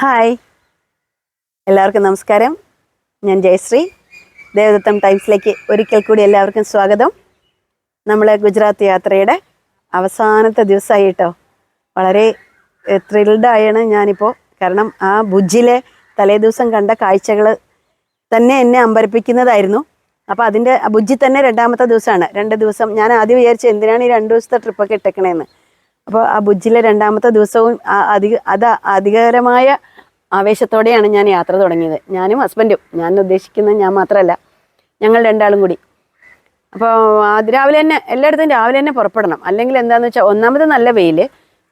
Hi, എല്ലാവർക്കും നമസ്കാരം. ഞാൻ ജയശ്രീ. ദേവദത്തം ടൈംസിലേക്ക് ഒരിക്കൽ കൂടി എല്ലാവർക്കും സ്വാഗതം. നമ്മൾ ഗുജറാത്ത് യാത്രയുടെ അവസാനത്തെ ദിവസമായി കേട്ടോ. വളരെ ത്രിൽഡായാണ് ഞാനിപ്പോൾ. കാരണം ആ ഭുജിലെ തലേദിവസം കണ്ട കാഴ്ചകൾ തന്നെ എന്നെ അമ്പരപ്പിക്കുന്നതായിരുന്നു. അപ്പോൾ അതിൻ്റെ ഭുജി തന്നെ രണ്ടാമത്തെ ദിവസമാണ്. 2 ദിവസം ഞാൻ ആദ്യം വിചാരിച്ചു എന്തിനാണ് ഈ 2 ദിവസത്തെ ട്രിപ്പൊക്കെ ഇട്ടേക്കണേന്ന്. അപ്പോൾ ആ ഭുജിലെ രണ്ടാമത്തെ ദിവസവും അധികകരമായ ആവേശത്തോടെയാണ് ഞാൻ യാത്ര തുടങ്ങിയത്. ഞാനും ഹസ്ബൻഡും, ഞാൻ ഉദ്ദേശിക്കുന്നത് ഞാൻ മാത്രമല്ല, ഞങ്ങൾ രണ്ടാളും കൂടി. അപ്പോൾ രാവിലെ തന്നെ എല്ലായിടത്തും രാവിലെ തന്നെ പുറപ്പെടണം. അല്ലെങ്കിൽ എന്താണെന്ന് വെച്ചാൽ ഒന്നാമത് നല്ല വെയിൽ,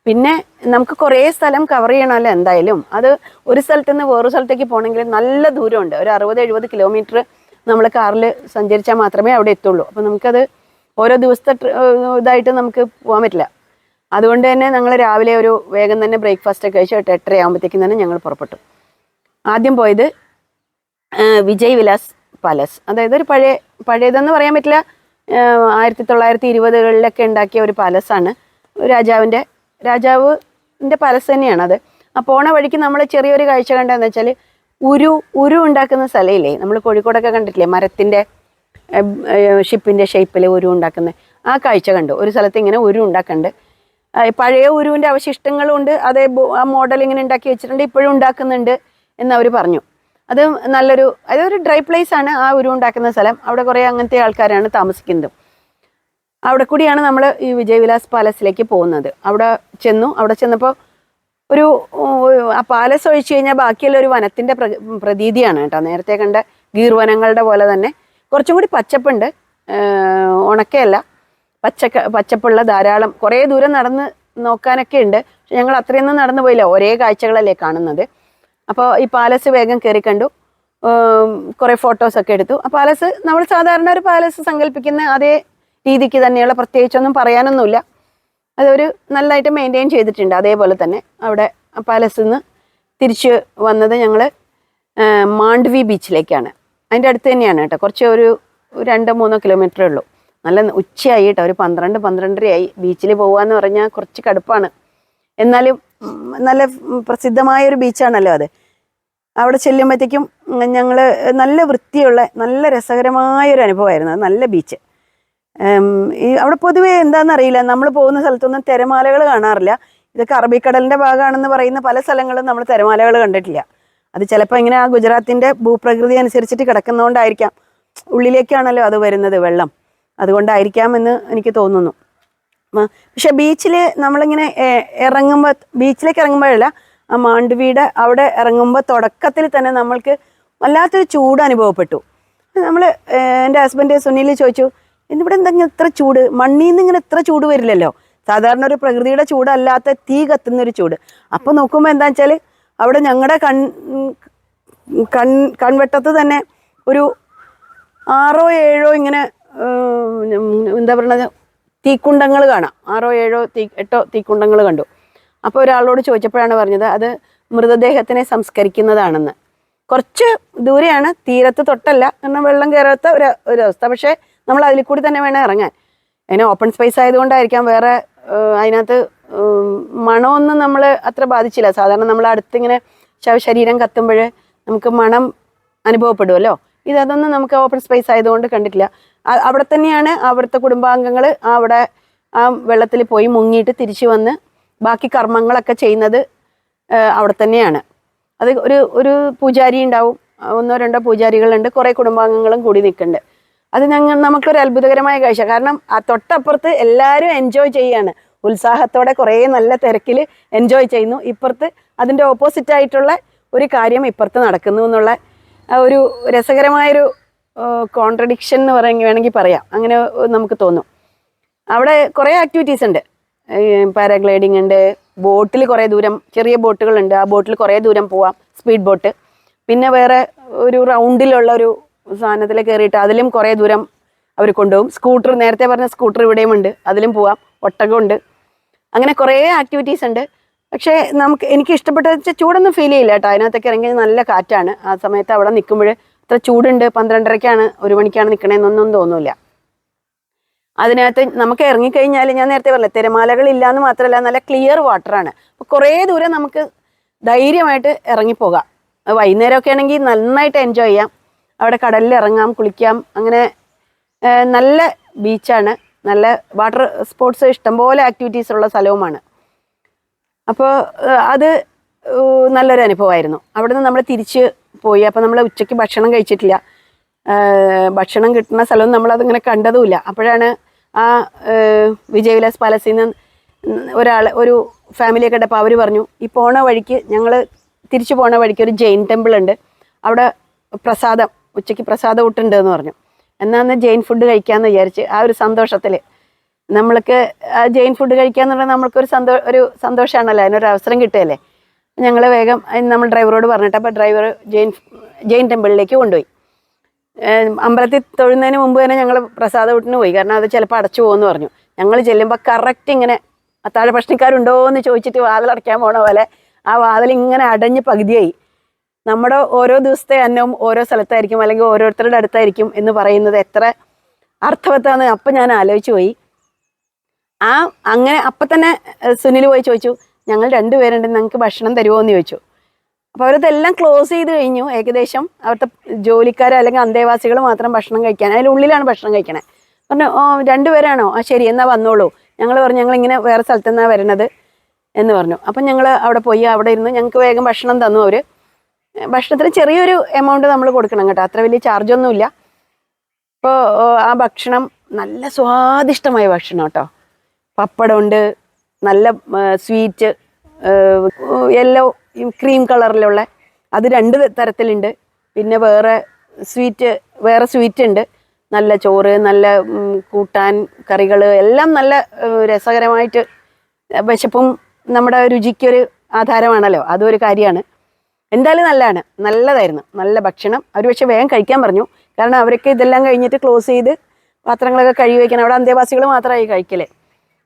പിന്നെ നമുക്ക് കുറേ സ്ഥലം കവർ ചെയ്യണമല്ലോ എന്തായാലും. അത് ഒരു സ്ഥലത്ത് നിന്ന് വേറൊരു സ്ഥലത്തേക്ക് പോകണമെങ്കിൽ നല്ല ദൂരമുണ്ട്. ഒരു 60-70 കിലോമീറ്റർ നമ്മൾ കാറിൽ സഞ്ചരിച്ചാൽ മാത്രമേ അവിടെ എത്തുള്ളൂ. അപ്പോൾ നമുക്കത് ഓരോ ദിവസത്തെ ഇതായിട്ട് നമുക്ക് പോകാൻ പറ്റില്ല. അതുകൊണ്ട് തന്നെ ഞങ്ങൾ രാവിലെ ഒരു വേഗം തന്നെ ബ്രേക്ക്ഫാസ്റ്റ് ഒക്കെ കഴിച്ച് 8:30 ആകുമ്പോഴത്തേക്കും തന്നെ ഞങ്ങൾ പുറപ്പെട്ടു. ആദ്യം പോയത് വിജയ് വിലാസ് പാലസ്. അതായത് ഒരു പഴയതെന്ന് പറയാൻ പറ്റില്ല, 1920കളിലൊക്കെ ഉണ്ടാക്കിയ ഒരു പാലസാണ്. രാജാവിൻ്റെ പാലസ് തന്നെയാണത്. ആ പോണ വഴിക്ക് നമ്മൾ ചെറിയൊരു കാഴ്ച കണ്ടതെന്ന് വെച്ചാൽ ഉരു ഉണ്ടാക്കുന്ന സ്ഥലമില്ലേ, നമ്മൾ കോഴിക്കോടൊക്കെ കണ്ടിട്ടില്ലേ, മരത്തിൻ്റെ ഷിപ്പിൻ്റെ ഷേപ്പിൽ ഉരു ഉണ്ടാക്കുന്ന ആ കാഴ്ച കണ്ടു. ഒരു സ്ഥലത്ത് ഇങ്ങനെ ഉരു ഉണ്ടാക്കുന്നുണ്ട്. പഴയ ഉരുവിൻ്റെ അവശിഷ്ടങ്ങളും ഉണ്ട്. അതേ ആ മോഡൽ ഇങ്ങനെ ഉണ്ടാക്കി വെച്ചിട്ടുണ്ട്, ഇപ്പോഴും ഉണ്ടാക്കുന്നുണ്ട് എന്നവർ പറഞ്ഞു. അതൊരു ഡ്രൈ പ്ലേസ് ആണ് ആ ഉരു ഉണ്ടാക്കുന്ന സ്ഥലം. അവിടെ കുറേ അങ്ങനത്തെ ആൾക്കാരാണ് താമസിക്കുന്നത്. അവിടെ കൂടിയാണ് നമ്മൾ ഈ വിജയ് വിലാസ് പാലസിലേക്ക് പോകുന്നത്. അവിടെ ചെന്നപ്പോൾ ആ പാലസ് ഒഴിച്ചു കഴിഞ്ഞാൽ ബാക്കിയുള്ള ഒരു വനത്തിൻ്റെ പ്രതീതിയാണ് കേട്ടോ. നേരത്തെ കണ്ട ഗീർ വനങ്ങളുടെ പോലെ തന്നെ കുറച്ചും കൂടി പച്ചപ്പുണ്ട്, ഉണക്കയല്ല, പച്ചപ്പുള്ള ധാരാളം. കുറേ ദൂരം നടന്ന് നോക്കാനൊക്കെ ഉണ്ട്. പക്ഷെ ഞങ്ങൾ അത്രയൊന്നും നടന്നു പോയില്ല, ഒരേ കാഴ്ചകളല്ലേ കാണുന്നത്. അപ്പോൾ ഈ പാലസ് വേഗം കയറി കണ്ടു, കുറേ ഫോട്ടോസൊക്കെ എടുത്തു. ആ പാലസ് നമ്മൾ സാധാരണ ഒരു പാലസ് സങ്കല്പിക്കുന്ന അതേ രീതിക്ക് തന്നെയുള്ള, പ്രത്യേകിച്ചൊന്നും പറയാനൊന്നുമില്ല. അതൊരു നല്ലതായിട്ട് മെയിൻറ്റെയിൻ ചെയ്തിട്ടുണ്ട്. അതേപോലെ തന്നെ അവിടെ പാലസിൽ നിന്ന് തിരിച്ച് വന്നത് ഞങ്ങൾ മാണ്ഡവി ബീച്ചിലേക്കാണ്. അതിൻ്റെ അടുത്ത് തന്നെയാണ് കേട്ടോ. കുറച്ച് ഒരു 2-3 കിലോമീറ്ററേ ഉള്ളൂ. നല്ല ഉച്ചയായി കേട്ടോ, ഒരു 12-12:30 ബീച്ചിൽ പോകാമെന്ന് പറഞ്ഞാൽ കുറച്ച് കടുപ്പാണ്. എന്നാലും നല്ല പ്രസിദ്ധമായൊരു ബീച്ചാണല്ലോ അത്. അവിടെ ചെല്ലുമ്പോഴത്തേക്കും ഞങ്ങൾ നല്ല വൃത്തിയുള്ള നല്ല രസകരമായൊരു അനുഭവമായിരുന്നു. അത് നല്ല ബീച്ച്. അവിടെ പൊതുവെ എന്താണെന്നറിയില്ല, നമ്മൾ പോകുന്ന സ്ഥലത്തൊന്നും തിരമാലകൾ കാണാറില്ല. ഇതൊക്കെ അറബിക്കടലിൻ്റെ ഭാഗമാണെന്ന് പറയുന്ന പല സ്ഥലങ്ങളും നമ്മൾ തിരമാലകൾ കണ്ടിട്ടില്ല. അത് ചിലപ്പോൾ ഇങ്ങനെ ആ ഗുജറാത്തിൻ്റെ ഭൂപ്രകൃതി അനുസരിച്ചിട്ട് കിടക്കുന്നതുകൊണ്ടായിരിക്കാം. ഉള്ളിലേക്കാണല്ലോ അത് വരുന്നത്, വെള്ളം, അതുകൊണ്ടായിരിക്കാമെന്ന് എനിക്ക് തോന്നുന്നു. പക്ഷെ ബീച്ചിൽ നമ്മളിങ്ങനെ ബീച്ചിലേക്ക് ഇറങ്ങുമ്പോഴല്ല, ആ മാണ്ഡവിയുടെ അവിടെ ഇറങ്ങുമ്പോൾ തുടക്കത്തിൽ തന്നെ നമ്മൾക്ക് വല്ലാത്തൊരു ചൂട് അനുഭവപ്പെട്ടു. എൻ്റെ ഹസ്ബൻഡ് സുനിൽ ചോദിച്ചു, ഇവിടെ എന്തെങ്കിലും ഇത്ര ചൂട്, മണ്ണിൽ നിന്ന് ഇങ്ങനെ ഇത്ര ചൂട് വരില്ലല്ലോ, സാധാരണ ഒരു പ്രകൃതിയുടെ ചൂടല്ലാത്ത തീ കത്തുന്നൊരു ചൂട്. അപ്പോൾ നോക്കുമ്പോൾ എന്താ വെച്ചാൽ അവിടെ ഞങ്ങളുടെ കൺവെട്ടത്ത് തന്നെ ഒരു 6-7 ഇങ്ങനെ എന്താ പറയണത്, തീക്കുണ്ടങ്ങൾ കാണാം. 6-7-8 തീക്കുണ്ടങ്ങൾ കണ്ടു. അപ്പോൾ ഒരാളോട് ചോദിച്ചപ്പോഴാണ് പറഞ്ഞത് അത് മൃതദേഹത്തിനെ സംസ്കരിക്കുന്നതാണെന്ന്. കുറച്ച് ദൂരെയാണ്, തീരത്ത് തൊട്ടല്ല, കാരണം വെള്ളം കയറാത്ത ഒരു അവസ്ഥ. പക്ഷേ നമ്മൾ അതിൽ കൂടി തന്നെ വേണം ഇറങ്ങാൻ. അതിന് ഓപ്പൺ സ്പേസ് ആയതുകൊണ്ടായിരിക്കാം. വേറെ അതിനകത്ത് മണമൊന്നും നമ്മൾ അത്ര ബാധിച്ചില്ല. സാധാരണ നമ്മൾ അടുത്തിങ്ങനെ ശരീരം കത്തുമ്പോൾ നമുക്ക് മണം അനുഭവപ്പെടുമല്ലോ. അതൊന്നും നമുക്ക് ഓപ്പൺ സ്പേസ് ആയതുകൊണ്ട് കണ്ടിട്ടില്ല. അവിടെ തന്നെയാണ് അവിടുത്തെ കുടുംബാംഗങ്ങൾ അവിടെ ആ വെള്ളത്തിൽ പോയി മുങ്ങിയിട്ട് തിരിച്ചു വന്ന് ബാക്കി കർമ്മങ്ങളൊക്കെ ചെയ്യുന്നത് അവിടെ തന്നെയാണ്. അത് ഒരു പൂജാരി ഉണ്ടാവും, 1-2 പൂജാരികളുണ്ട്, കുറേ കുടുംബാംഗങ്ങളും കൂടി നിൽക്കുന്നുണ്ട്. അത് നമുക്കൊരു അത്ഭുതകരമായ കാഴ്ച. കാരണം ആ തൊട്ടപ്പുറത്ത് എല്ലാവരും എൻജോയ് ചെയ്യാണ്, ഉത്സാഹത്തോടെ കുറേ നല്ല തിരക്കിൽ എൻജോയ് ചെയ്യുന്നു. ഇപ്പുറത്ത് അതിൻ്റെ ഓപ്പോസിറ്റായിട്ടുള്ള ഒരു കാര്യം ഇപ്പുറത്ത് നടക്കുന്നു എന്നുള്ള ഒരു രസകരമായൊരു കോൺട്രഡിക്ഷൻ എന്ന് വേണമെങ്കിൽ പറയാം. അങ്ങനെ നമുക്ക് തോന്നും. അവിടെ കുറേ ആക്ടിവിറ്റീസ് ഉണ്ട്. പാരാഗ്ലൈഡിങ് ഉണ്ട്, ബോട്ടിൽ കുറേ ദൂരം, ചെറിയ ബോട്ടുകളുണ്ട്, ആ ബോട്ടിൽ കുറേ ദൂരം പോവാം, സ്പീഡ് ബോട്ട്. പിന്നെ വേറെ ഒരു റൗണ്ടിലുള്ള ഒരു സാധനത്തിൽ കയറിയിട്ട് അതിലും കുറേ ദൂരം അവർ കൊണ്ടുപോകും. സ്കൂട്ടർ, നേരത്തെ പറഞ്ഞ സ്കൂട്ടർ ഇവിടെയും ഉണ്ട്, അതിലും പോവാം. ഒട്ടകമുണ്ട്. അങ്ങനെ കുറേ ആക്ടിവിറ്റീസ് ഉണ്ട്. പക്ഷേ എനിക്ക് ഇഷ്ടപ്പെട്ടത് വെച്ചാൽ ചൂടൊന്നും ഫീൽ ചെയ്യില്ല കേട്ടോ. അതിനകത്തൊക്കെ ഇറങ്ങി നല്ല കാറ്റാണ്. ആ സമയത്ത് അവിടെ നിൽക്കുമ്പോൾ അത്ര ചൂടുണ്ട്. 12:30-ക്കാണ്, 1 മണിക്കാണ് നിൽക്കണേന്നൊന്നും തോന്നില്ല. അതിനകത്ത് നമുക്ക് ഇറങ്ങിക്കഴിഞ്ഞാൽ ഞാൻ നേരത്തെ പറഞ്ഞില്ല, തിരമാലകൾ ഇല്ലയെന്ന് മാത്രമല്ല നല്ല ക്ലിയർ വാട്ടറാണ്. അപ്പോൾ കുറേ ദൂരം നമുക്ക് ധൈര്യമായിട്ട് ഇറങ്ങിപ്പോകാം. വൈകുന്നേരമൊക്കെ ആണെങ്കിൽ നന്നായിട്ട് എൻജോയ് ചെയ്യാം. അവിടെ കടലിൽ ഇറങ്ങാം, കുളിക്കാം. അങ്ങനെ നല്ല ബീച്ചാണ്, നല്ല വാട്ടർ സ്പോർട്സ് ഇഷ്ടംപോലെ ആക്ടിവിറ്റീസ് ഉള്ള സ്ഥലവുമാണ്. അപ്പോൾ അത് നല്ലൊരു അനുഭവമായിരുന്നു. അവിടെ നിന്ന് നമ്മൾ തിരിച്ച് പോയി. അപ്പോൾ നമ്മൾ ഉച്ചയ്ക്ക് ഭക്ഷണം കഴിച്ചിട്ടില്ല. ഭക്ഷണം കിട്ടുന്ന സ്ഥലവും നമ്മളതിങ്ങനെ കണ്ടതുമില്ല. അപ്പോഴാണ് ആ വിജയവിലാസ് പാലസിൽ നിന്ന് ഒരു ഫാമിലിയൊക്കെ ഉണ്ടപ്പോൾ അവർ പറഞ്ഞു, ഈ പോണ വഴിക്ക് തിരിച്ചു പോണ വഴിക്ക് ഒരു ജെയിൻ ടെമ്പിൾ ഉണ്ട്, അവിടെ ഉച്ചയ്ക്ക് പ്രസാദം ഊട്ടുണ്ട് എന്ന് പറഞ്ഞു. എന്നാന്ന് ജെയിൻ ഫുഡ് കഴിക്കാമെന്ന് വിചാരിച്ച് ആ ഒരു സന്തോഷത്തിൽ നമ്മൾക്ക് ജെയിൻ ഫുഡ് കഴിക്കാന്ന് പറഞ്ഞാൽ നമ്മൾക്കൊരു സന്തോഷമാണല്ലോ, അതിനൊരു അവസരം കിട്ടുകയല്ലേ. ഞങ്ങൾ വേഗം നമ്മൾ ഡ്രൈവറോട് പറഞ്ഞിട്ട് അപ്പോൾ ഡ്രൈവർ ജെയിൻ ടെമ്പിളിലേക്ക് കൊണ്ടുപോയി. അമ്പലത്തിൽ തൊഴുന്നതിന് മുമ്പ് തന്നെ ഞങ്ങൾ പ്രസാദ ഊട്ടിന് പോയി, കാരണം അത് ചിലപ്പോൾ അടച്ചു പോകുമെന്ന് പറഞ്ഞു. ഞങ്ങൾ ചെല്ലുമ്പോൾ കറക്റ്റ് ഇങ്ങനെ അത്താഴ ഭക്ഷണിക്കാരുണ്ടോ എന്ന് ചോദിച്ചിട്ട് വാതിലടയ്ക്കാൻ പോണ പോലെ ആ വാതിൽ ഇങ്ങനെ അടഞ്ഞ് പകുതിയായി. നമ്മുടെ ഓരോ ദിവസത്തെ അന്നവും ഓരോ സ്ഥലത്തായിരിക്കും, അല്ലെങ്കിൽ ഓരോരുത്തരുടെ അടുത്തായിരിക്കും എന്ന് പറയുന്നത് എത്ര അർത്ഥവത്താന്ന് അപ്പം ഞാൻ ആലോചിച്ച് പോയി. അങ്ങനെ അപ്പം തന്നെ സുനിൽ പോയി ചോദിച്ചു, ഞങ്ങൾ 2 പേരുണ്ട്, ഞങ്ങൾക്ക് ഭക്ഷണം തരുമോ എന്ന് ചോദിച്ചു. അപ്പോൾ അവരതെല്ലാം ക്ലോസ് ചെയ്ത് കഴിഞ്ഞു. ഏകദേശം അവിടുത്തെ ജോലിക്കാർ അല്ലെങ്കിൽ അന്തേവാസികൾ മാത്രം ഭക്ഷണം കഴിക്കാൻ, അതിനുള്ളിലാണ് ഭക്ഷണം കഴിക്കണേ. പറഞ്ഞു, 2 പേരാണോ? ശരി, എന്നാൽ വന്നോളൂ. ഞങ്ങൾ പറഞ്ഞു, ഞങ്ങളിങ്ങനെ വേറെ സ്ഥലത്തു നിന്നാണ് വരണത് എന്ന് പറഞ്ഞു. അപ്പം ഞങ്ങൾ അവിടെ പോയി, അവിടെ ഇരുന്ന് ഞങ്ങൾക്ക് വേഗം ഭക്ഷണം തന്നു. അവർ ഭക്ഷണത്തിന് ചെറിയൊരു എമൗണ്ട് നമ്മൾ കൊടുക്കണം കേട്ടോ, അത്ര വലിയ ചാർജൊന്നുമില്ല. അപ്പോൾ ആ ഭക്ഷണം നല്ല സ്വാദിഷ്ടമായ ഭക്ഷണം കേട്ടോ. പപ്പടമുണ്ട്, നല്ല സ്വീറ്റ് യെല്ലോ ക്രീം കളറിലുള്ള അത് 2 തരത്തിലുണ്ട്. പിന്നെ വേറെ സ്വീറ്റ് ഉണ്ട്. നല്ല ചോറ്, നല്ല കൂട്ടാൻ, കറികൾ എല്ലാം നല്ല രസകരമായിട്ട്. വിശപ്പും നമ്മുടെ രുചിക്കൊരു ആധാരമാണല്ലോ, അതും ഒരു കാര്യമാണ്. എന്തായാലും നല്ലതായിരുന്നു, നല്ല ഭക്ഷണം. അവർ പക്ഷേ വേഗം കഴിക്കാൻ പറഞ്ഞു, കാരണം അവരൊക്കെ ഇതെല്ലാം കഴിഞ്ഞിട്ട് ക്ലോസ് ചെയ്ത് പാത്രങ്ങളൊക്കെ കഴുകി വയ്ക്കണം. അവിടെ അന്തേവാസികൾ മാത്രമായി കഴിക്കലേ.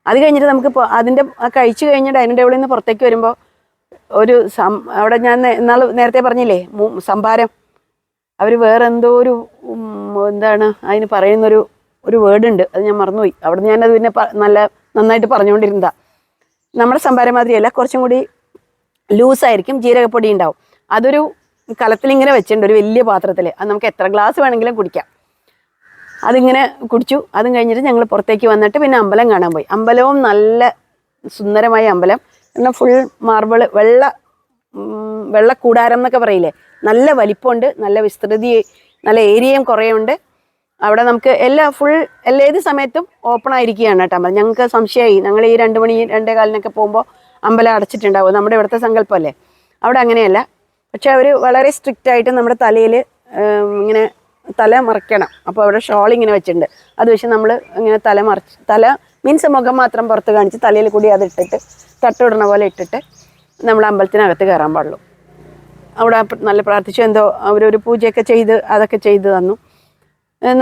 അത് കഴിഞ്ഞിട്ട് നമുക്ക് അതിൻ്റെ കഴിച്ചു കഴിഞ്ഞ് ഡൈനിങ് ടേബിളിൽ നിന്ന് പുറത്തേക്ക് വരുമ്പോൾ അവിടെ ഞാൻ നേരത്തെ പറഞ്ഞില്ലേ സംഭാരം, അവർ വേറെ എന്തോ എന്താണ് അതിന് പറയുന്നൊരു വേർഡുണ്ട്, അത് ഞാൻ മറന്നുപോയി. അവിടെ ഞാനത് പിന്നെ നന്നായിട്ട് പറഞ്ഞുകൊണ്ടിരുന്നതാ. നമ്മുടെ സംഭാരം മാതിരിയല്ല, കുറച്ചും കൂടി ലൂസായിരിക്കും, ജീരകപ്പൊടി ഉണ്ടാവും. അതൊരു കലത്തിലിങ്ങനെ വെച്ചിട്ടുണ്ട്, ഒരു വലിയ പാത്രത്തിൽ. അത് നമുക്ക് എത്ര ഗ്ലാസ് വേണമെങ്കിലും കുടിക്കാം. അതിങ്ങനെ കുടിച്ചു. അതും കഴിഞ്ഞിട്ട് ഞങ്ങൾ പുറത്തേക്ക് വന്നിട്ട് പിന്നെ അമ്പലം കാണാൻ പോയി. അമ്പലവും നല്ല സുന്ദരമായ അമ്പലം, എന്നാൽ ഫുൾ മാർബിൾ, വെള്ള കൂടാരം എന്നൊക്കെ പറയില്ലേ, നല്ല വലിപ്പമുണ്ട്, നല്ല വിസ്തൃതി, നല്ല ഏരിയയും കുറേ ഉണ്ട്. അവിടെ നമുക്ക് ഏത് സമയത്തും ഓപ്പൺ ആയിരിക്കുകയാണ് കേട്ടോ അമ്പലം. ഞങ്ങൾക്ക് സംശയമായി, ഞങ്ങൾ ഈ 2 മണി 2:15 പോകുമ്പോൾ അമ്പലം അടച്ചിട്ടുണ്ടാവും, നമ്മുടെ ഇവിടുത്തെ സങ്കല്പമല്ലേ. അവിടെ അങ്ങനെയല്ല. പക്ഷെ അവർ വളരെ സ്ട്രിക്റ്റ് ആയിട്ട് നമ്മുടെ തലയിൽ ഇങ്ങനെ തല മറയ്ക്കണം. അപ്പോൾ അവിടെ ഷോൾ ഇങ്ങനെ വെച്ചിട്ടുണ്ട്, അത് വെച്ച് നമ്മൾ ഇങ്ങനെ തല മീൻസ് മുഖം മാത്രം പുറത്ത് കാണിച്ച് തലയിൽ കൂടി അതിട്ടിട്ട് തട്ടിടണ പോലെ ഇട്ടിട്ട് നമ്മൾ അമ്പലത്തിനകത്ത് കയറാൻ പാടുള്ളൂ. അവിടെ നല്ല പ്രാർത്ഥിച്ചു, എന്തോ അവരൊരു പൂജയൊക്കെ ചെയ്ത് അതൊക്കെ ചെയ്ത് തന്നു.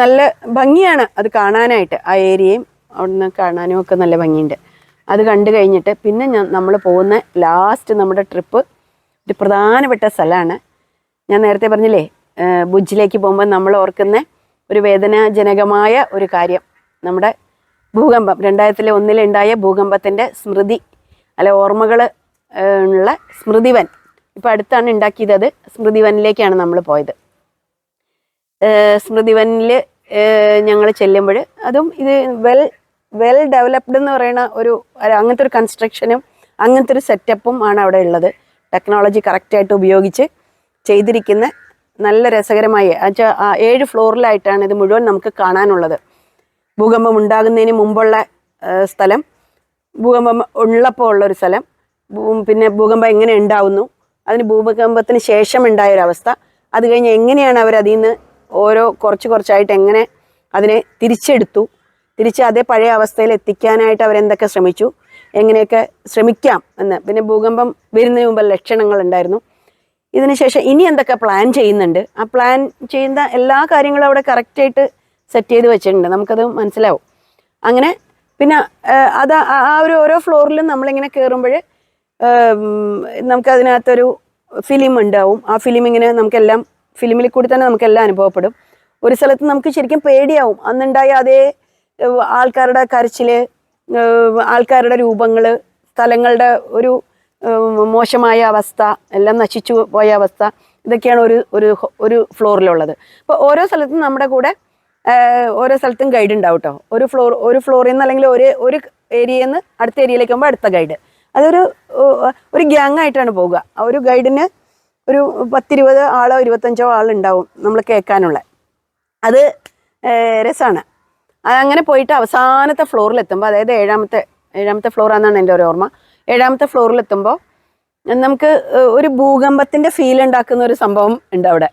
നല്ല ഭംഗിയാണ് അത് കാണാനായിട്ട്. ആ ഏരിയയും അവിടുന്ന് കാണാനും ഒക്കെ നല്ല ഭംഗിയുണ്ട്. അത് കണ്ടു കഴിഞ്ഞിട്ട് പിന്നെ നമ്മൾ പോകുന്ന ലാസ്റ്റ് നമ്മുടെ ട്രിപ്പ് ഒരു പ്രധാനപ്പെട്ട സ്ഥലമാണ്. ഞാൻ നേരത്തെ പറഞ്ഞില്ലേ, ഭുജിലേക്ക് പോകുമ്പോൾ നമ്മൾ ഓർക്കുന്ന ഒരു വേദനാജനകമായ ഒരു കാര്യം, നമ്മുടെ ഭൂകമ്പം, 2001 ഉണ്ടായ ഭൂകമ്പത്തിൻ്റെ ഓർമ്മകൾ ഉള്ള സ്മൃതിവൻ. ഇപ്പം അടുത്താണ് ഉണ്ടാക്കിയത്. അത് സ്മൃതിവനിലേക്കാണ് നമ്മൾ പോയത്. സ്മൃതിവനിൽ ഞങ്ങൾ ചെല്ലുമ്പോൾ അതും ഇത് വെൽ ഡെവലപ്ഡ് എന്ന് പറയുന്ന അങ്ങനത്തെ ഒരു കൺസ്ട്രക്ഷനും അങ്ങനത്തെ ഒരു സെറ്റപ്പും ആണ് അവിടെ ഉള്ളത്. ടെക്നോളജി കറക്റ്റായിട്ട് ഉപയോഗിച്ച് ചെയ്തിരിക്കുന്ന നല്ല രസകരമായി 7 ഫ്ലോറിലായിട്ടാണ് ഇത് മുഴുവൻ നമുക്ക് കാണാനുള്ളത്. ഭൂകമ്പം ഉണ്ടാകുന്നതിന് മുമ്പുള്ള സ്ഥലം, ഭൂകമ്പം ഉള്ളപ്പോൾ ഉള്ളൊരു സ്ഥലം, പിന്നെ ഭൂകമ്പം എങ്ങനെ ഉണ്ടാവുന്നു, അതിന് ഭൂകമ്പത്തിന് ശേഷം ഉണ്ടായൊരവസ്ഥ, അത് കഴിഞ്ഞ് എങ്ങനെയാണ് അവരതിൽ നിന്ന് കുറച്ചായിട്ട് എങ്ങനെ അതിനെ തിരിച്ച് അതേ പഴയ അവസ്ഥയിൽ എത്തിക്കാനായിട്ട് അവരെന്തൊക്കെ ശ്രമിച്ചു, എങ്ങനെയൊക്കെ ശ്രമിക്കാം എന്ന്. പിന്നെ ഭൂകമ്പം വരുന്നതിന് മുമ്പ് ലക്ഷണങ്ങളുണ്ടായിരുന്നു. ഇതിനുശേഷം ഇനി എന്തൊക്കെ പ്ലാൻ ചെയ്യുന്നുണ്ട്, ആ പ്ലാൻ ചെയ്യുന്ന എല്ലാ കാര്യങ്ങളും അവിടെ കറക്റ്റായിട്ട് സെറ്റ് ചെയ്ത് വെച്ചിട്ടുണ്ട്, നമുക്കത് മനസ്സിലാവും. അങ്ങനെ പിന്നെ അത് ഓരോ ഫ്ലോറിലും നമ്മളിങ്ങനെ കയറുമ്പോൾ നമുക്കതിനകത്തൊരു ഫിലിം ഉണ്ടാവും. ആ ഫിലിം ഇങ്ങനെ ഫിലിമിൽ കൂടി തന്നെ നമുക്കെല്ലാം അനുഭവപ്പെടും. ഒരു സ്ഥലത്ത് നമുക്ക് ശരിക്കും പേടിയാവും. അന്നുണ്ടായ അതേ ആൾക്കാരുടെ കരച്ചിൽ, ആൾക്കാരുടെ രൂപങ്ങൾ, സ്ഥലങ്ങളുടെ ഒരു മോശമായ അവസ്ഥ, എല്ലാം നശിച്ചു പോയ അവസ്ഥ, ഇതൊക്കെയാണ് ഒരു ഫ്ലോറിലുള്ളത്. അപ്പോൾ ഓരോ സ്ഥലത്തും നമ്മുടെ കൂടെ ഓരോ സ്ഥലത്തും ഗൈഡ് ഉണ്ടാവും കേട്ടോ. ഒരു ഫ്ലോറിൽ നിന്ന് അല്ലെങ്കിൽ ഒരു ഏരിയയിൽ നിന്ന് അടുത്ത ഏരിയയിലേക്ക് പോകുമ്പോൾ അടുത്ത ഗൈഡ്. ഒരു ഗ്യാങ് ആയിട്ടാണ് പോകുക. ഒരു ഗൈഡിന് ഒരു 10-20 ആളോ 25 ആളുണ്ടാവും നമ്മൾ കേൾക്കാനുള്ള. അത് രസമാണ്. അങ്ങനെ പോയിട്ട് അവസാനത്തെ ഫ്ലോറിലെത്തുമ്പോൾ, അതായത് ഏഴാമത്തെ ഫ്ലോറാണെന്നാണ് എൻ്റെ ഒരു ഓർമ്മ. 7ാമത്തെ ഫ്ലോറിലെത്തുമ്പോൾ നമുക്ക് ഒരു ഭൂകമ്പത്തിൻ്റെ ഫീൽ ഉണ്ടാക്കുന്ന ഒരു സംഭവം ഉണ്ട് അവിടെ.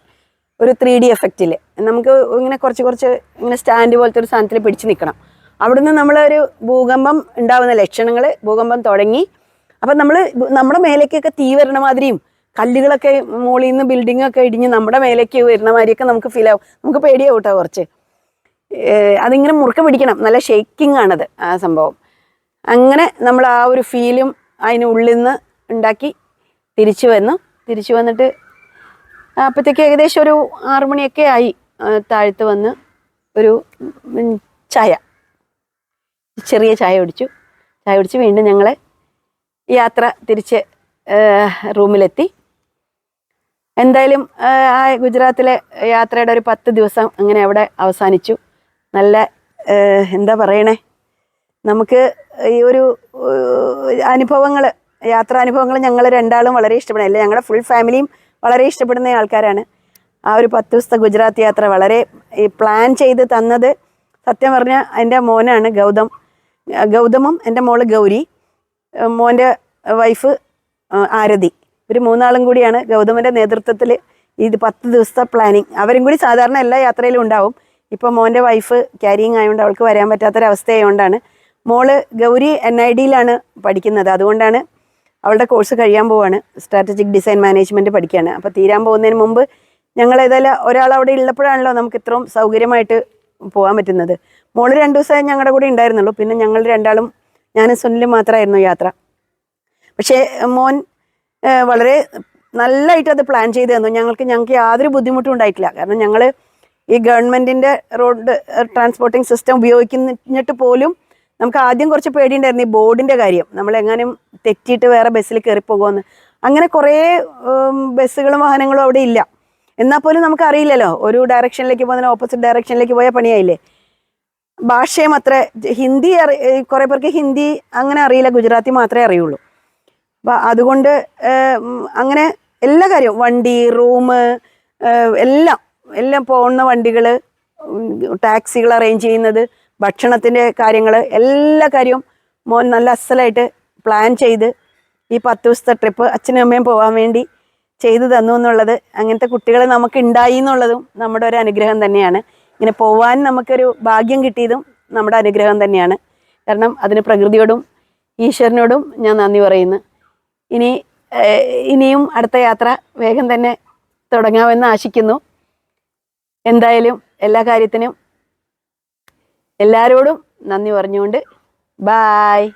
ഒരു 3D എഫക്റ്റിൽ നമുക്ക് ഇങ്ങനെ കുറച്ച് ഇങ്ങനെ സ്റ്റാൻഡ് പോലത്തെ ഒരു സാധനത്തിൽ പിടിച്ച് നിൽക്കണം. അവിടുന്ന് നമ്മളൊരു ഭൂകമ്പം ഉണ്ടാവുന്ന ലക്ഷണങ്ങൾ, ഭൂകമ്പം തുടങ്ങി. അപ്പം നമ്മുടെ മേലേക്കൊക്കെ തീ വരണ മാതിരിയും കല്ലുകളൊക്കെ മുകളിൽ നിന്ന് ബിൽഡിങ്ങൊക്കെ ഇടിഞ്ഞ് നമ്മുടെ മേലേക്ക് വരുന്ന മാതിരിയൊക്കെ നമുക്ക് ഫീൽ ആവും. നമുക്ക് പേടിയാവും കേട്ടോ കുറച്ച്. അതിങ്ങനെ മുറുക്ക പിടിക്കണം. നല്ല ഷെയ്ക്കിംഗ് ആണത് ആ സംഭവം. അങ്ങനെ നമ്മൾ ആ ഒരു ഫീലും അതിനുള്ളിൽ നിന്ന് ഉണ്ടാക്കി തിരിച്ചു വന്നിട്ട് അപ്പോഴത്തേക്ക് ഏകദേശം ഒരു 6 മണിയൊക്കെ ആയി. താഴത്ത് വന്ന് ഒരു ചെറിയ ചായ കുടിച്ചു വീണ്ടും ഞങ്ങൾ യാത്ര തിരിച്ച് റൂമിലെത്തി. എന്തായാലും ആ ഗുജറാത്തിലെ യാത്രയുടെ ഒരു 10 ദിവസം അങ്ങനെ അവിടെ അവസാനിച്ചു. നല്ല എന്താ പറയണേ, നമുക്ക് ഈ ഒരു യാത്രാനുഭവങ്ങൾ ഞങ്ങൾ രണ്ടാളും വളരെ ഇഷ്ടപ്പെടുന്നില്ല. ഞങ്ങളുടെ ഫുൾ ഫാമിലിയും വളരെ ഇഷ്ടപ്പെടുന്ന ആൾക്കാരാണ്. ആ ഒരു 10 ദിവസത്തെ ഗുജറാത്ത് യാത്ര വളരെ പ്ലാൻ ചെയ്ത് തന്നത് സത്യം പറഞ്ഞാൽ എൻ്റെ മോനാണ് ഗൗതമും എൻ്റെ മോള് ഗൗരി, മോൻ്റെ വൈഫ് ആരതി. ഒരു 3 ആളും കൂടിയാണ് ഗൗതമിൻ്റെ നേതൃത്വത്തിൽ ഇത് 10 ദിവസത്തെ പ്ലാനിങ്. അവരും കൂടി സാധാരണ എല്ലാ യാത്രയിലും ഉണ്ടാവും. ഇപ്പോൾ മോൻ്റെ വൈഫ് ക്യാരിങ് ആയതുകൊണ്ട് അവൾക്ക് വരാൻ പറ്റാത്തൊരവസ്ഥയായതുകൊണ്ടാണ്. മോള് ഗൗരി NID-യിലാണ് പഠിക്കുന്നത്. അതുകൊണ്ടാണ് അവളുടെ കോഴ്സ് കഴിയാൻ പോവാണ്. സ്ട്രാറ്റജിക് ഡിസൈൻ മാനേജ്മെൻറ്റ് പഠിക്കുകയാണ്. അപ്പോൾ തീരാൻ പോകുന്നതിന് മുമ്പ് ഞങ്ങൾ ഏതായാലും ഒരാൾ അവിടെ ഉള്ളപ്പോഴാണല്ലോ നമുക്ക് ഇത്രയും സൗകര്യമായിട്ട് പോകാൻ പറ്റുന്നത്. മോള് 2 ദിവസമേ ഞങ്ങളുടെ കൂടെ ഉണ്ടായിരുന്നുള്ളൂ. പിന്നെ ഞങ്ങൾ രണ്ടാളും, ഞാനും സുനിലും മാത്രമായിരുന്നു യാത്ര. പക്ഷേ മോൻ വളരെ നല്ലതായിട്ട് അത് പ്ലാൻ ചെയ്ത് തന്നു. ഞങ്ങൾക്ക് യാതൊരു ബുദ്ധിമുട്ടും ഉണ്ടായിട്ടില്ല. കാരണം ഞങ്ങൾ ഈ ഗവൺമെൻറ്റിൻ്റെ റോഡ് ട്രാൻസ്പോർട്ടിങ് സിസ്റ്റം ഉപയോഗിക്കുന്നിട്ട് പോലും നമുക്ക് ആദ്യം കുറച്ച് പേടിയുണ്ടായിരുന്നു ഈ ബോർഡിൻ്റെ കാര്യം. നമ്മളെങ്ങാനും തെറ്റിയിട്ട് വേറെ ബസ്സിൽ കയറിപ്പോകുമെന്ന്. അങ്ങനെ കുറേ ബസ്സുകളും വാഹനങ്ങളും അവിടെ ഇല്ല. എന്നാൽ പോലും നമുക്കറിയില്ലല്ലോ, ഒരു ഡയറക്ഷനിലേക്ക് പോകുന്നതിന് ഓപ്പോസിറ്റ് ഡയറക്ഷനിലേക്ക് പോയാൽ പണിയായില്ലേ. ഭാഷയും അത്ര ഹിന്ദി കുറേ പേർക്ക് ഹിന്ദി അങ്ങനെ അറിയില്ല, ഗുജറാത്തി മാത്രമേ അറിയുള്ളൂ. അപ്പം അതുകൊണ്ട് അങ്ങനെ എല്ലാ കാര്യവും, വണ്ടി, റൂം, എല്ലാം പോകുന്ന വണ്ടികൾ, ടാക്സികൾ അറേഞ്ച് ചെയ്യുന്നത്, ഭക്ഷണത്തിൻ്റെ കാര്യങ്ങൾ, എല്ലാ കാര്യവും മോൻ നല്ല അസലായിട്ട് പ്ലാൻ ചെയ്ത് ഈ 10 ദിവസത്തെ ട്രിപ്പ് അച്ഛനും അമ്മയും പോകാൻ വേണ്ടി ചെയ്തു തന്നു എന്നുള്ളത്, അങ്ങനത്തെ കുട്ടികൾ നമുക്ക് ഉണ്ടായി എന്നുള്ളതും നമ്മുടെ ഒരു അനുഗ്രഹം തന്നെയാണ്. ഇങ്ങനെ പോവാൻ നമുക്കൊരു ഭാഗ്യം കിട്ടിയതും നമ്മുടെ അനുഗ്രഹം തന്നെയാണ്. കാരണം അതിന് പ്രകൃതിയോടും ഈശ്വരനോടും ഞാൻ നന്ദി പറയുന്നു. ഇനിയും അടുത്ത യാത്ര വേഗം തന്നെ തുടങ്ങാമെന്ന് ആശിക്കുന്നു. എന്തായാലും എല്ലാ കാര്യത്തിനും എല്ലാവരോടും നന്ദി പറഞ്ഞുകൊണ്ട് ബായ്.